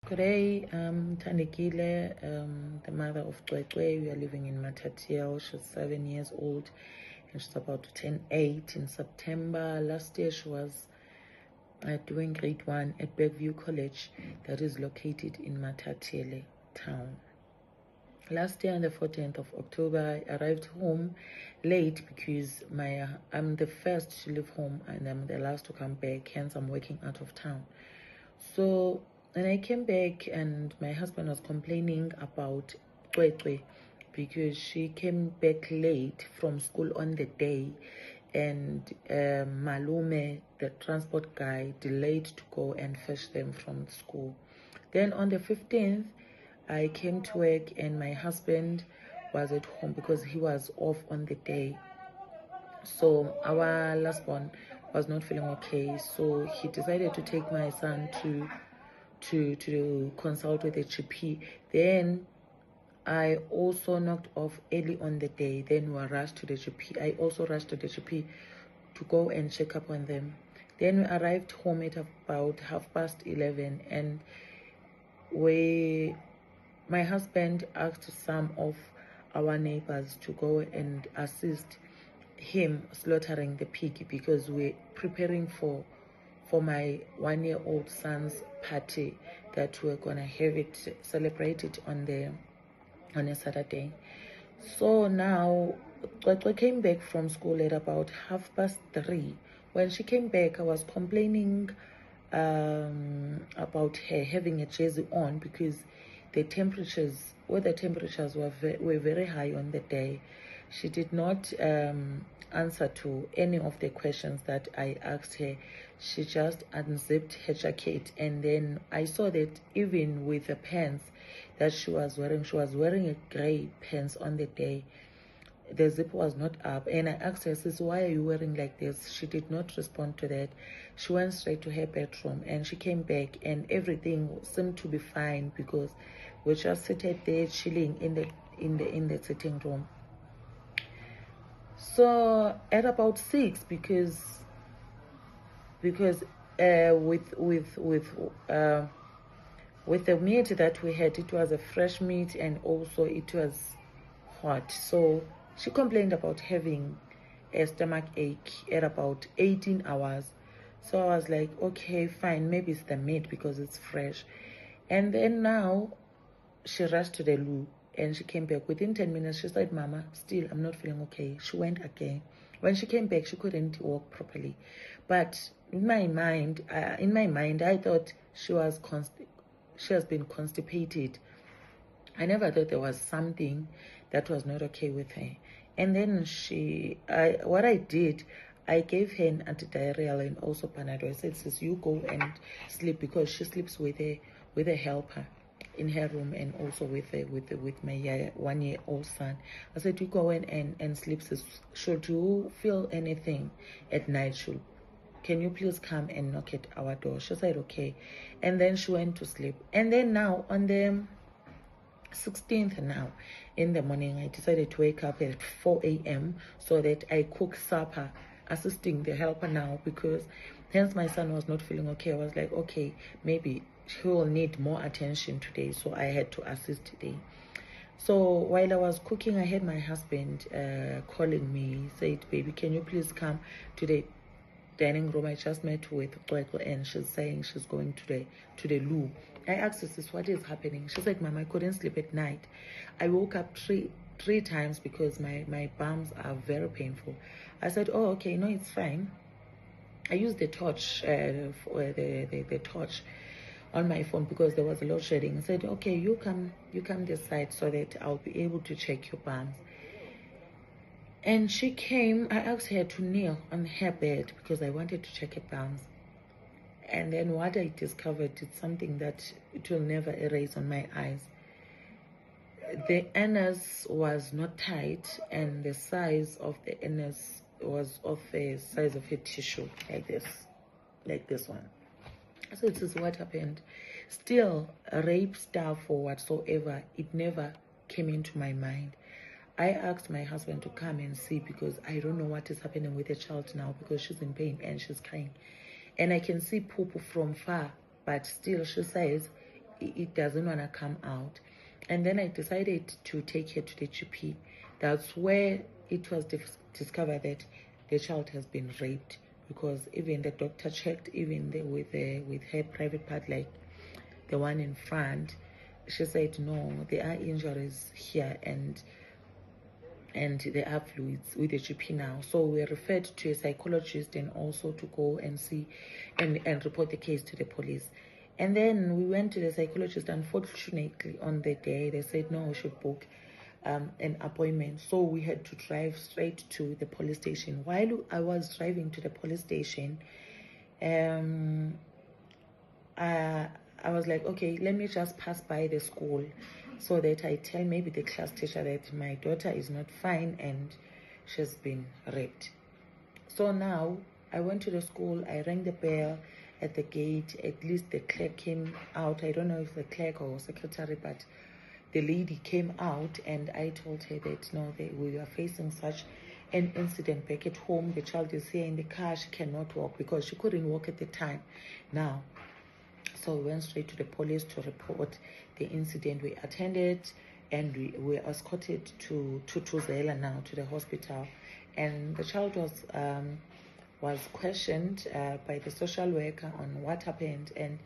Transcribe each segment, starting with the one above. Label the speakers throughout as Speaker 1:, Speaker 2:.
Speaker 1: Today, Tandekile, the mother of Cwecwe, we are living in Matatiel. She's 7 years old and she's about to turn 8 in September. Last year, she was doing grade 1 at Bergview College that is located in Matatiele town. Last year on the 14th of October, I arrived home late because I'm the first to leave home and I'm the last to come back, hence I'm working out of town. So when I came back, and my husband was complaining about Cwecwe because she came back late from school on the day, and Malume, the transport guy, delayed to go and fetch them from school. Then on the 15th, I came to work and my husband was at home because he was off on the day. So our last born was not feeling okay, so he decided to take my son to consult with the GP. Then I also knocked off early on the day. Then we rushed to the GP. I also rushed to the GP to go and check up on them. Then we arrived home at about 11:30, and my husband asked some of our neighbors to go and assist him slaughtering the pig because we're preparing for my 1-year-old son's party that we're gonna have it celebrated on a Saturday. So now Cwecwe came back from school at about 3:30. When she came back, I was complaining about her having a jersey on because weather temperatures were very high on the day. She did not answer to any of the questions that I asked her. She just unzipped her jacket, and then I saw that even with the pants that she was wearing a gray pants on the day. The zip was not up, and I asked her, "Sis, why are you wearing like this?" She did not respond to that. She went straight to her bedroom, and she came back, and everything seemed to be fine because we just seated there chilling in the sitting room. So at about 6, because with the meat that we had, it was a fresh meat and also it was hot. So she complained about having a stomach ache at about 18 hours. So I was like, okay, fine, maybe it's the meat because it's fresh. And then now she rushed to the loo and she came back. Within 10 minutes, she said, "Mama, still, I'm not feeling okay." She went again. When she came back, she couldn't walk properly. But in my mind, I thought she has been constipated. I never thought there was something that was not okay with her. And then what I did, I gave her an antidiarrheal and also Panadol. I said, "Sis, you go and sleep," because she sleeps with a helper in her room and also with my 1-year-old son. I said, "You go and sleep, sis. Should you feel anything at night, can you please come and knock at our door?" She said, "Okay." And then she went to sleep. And then now on the 16th now in the morning, I decided to wake up at 4 a.m. so that I cook supper, assisting the helper now, because hence my son was not feeling okay. I was like, okay, maybe he will need more attention today, so I had to assist today. So while I was cooking, I had my husband calling me. He said, "Baby, can you please come to the dining room? I just met with Cwecwe and she's saying she's going to the loo." I asked her, "Sis, what is happening?" She said, "Mama, I couldn't sleep at night. I woke up three times because my bums are very painful." I said, "Oh, okay, no, it's fine." I used the torch, the torch on my phone because there was a load shedding. I said, "Okay, you come this side so that I'll be able to check your bums." And she came. I asked her to kneel on her bed because I wanted to check her bums. And then what I discovered is something that it will never erase on my eyes. The anus was not tight, and the size of the anus was of the size of a tissue, like this one. So this is what happened. Still, rape stuff or whatsoever, it never came into my mind. I asked my husband to come and see because I don't know what is happening with the child now because she's in pain and she's crying. And I can see poop from far, but still she says it doesn't want to come out. And then I decided to take her to the GP. That's where it was discovered that the child has been raped, because even the doctor checked, even with her private part, like the one in front. She said no, there are injuries here, and there are fluids with the GP now. So we're referred to a psychologist, and also to go and see and report the case to the police. And then we went to the psychologist. Unfortunately, on the day, they said no, we should book an appointment. So we had to drive straight to the police station. While I was driving to the police station, I was like, okay, let me just pass by the school so that I tell maybe the class teacher that my daughter is not fine and she's been raped. So now I went to the school. I rang the bell at the gate. At least the clerk came out. I don't know if the clerk or secretary, but the lady came out, and I told her that no, we are facing such an incident back at home. The child is here in the car. She cannot walk because she couldn't walk at the time. Now, so we went straight to the police to report the incident. We attended, and we were escorted to Zela now, to the hospital. And the child was questioned by the social worker on what happened. And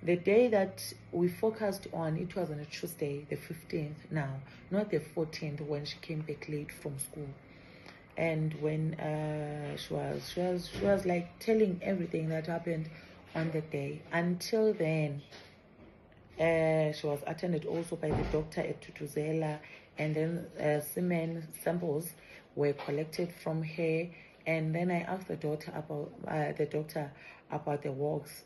Speaker 1: the day that we focused on, it was on a Tuesday, the 15th now, not the 14th, when she came back late from school. And when she was like telling everything that happened on the day. Until then, she was attended also by the doctor at Tutuzela, and then semen samples were collected from her. And then I asked the doctor about the walks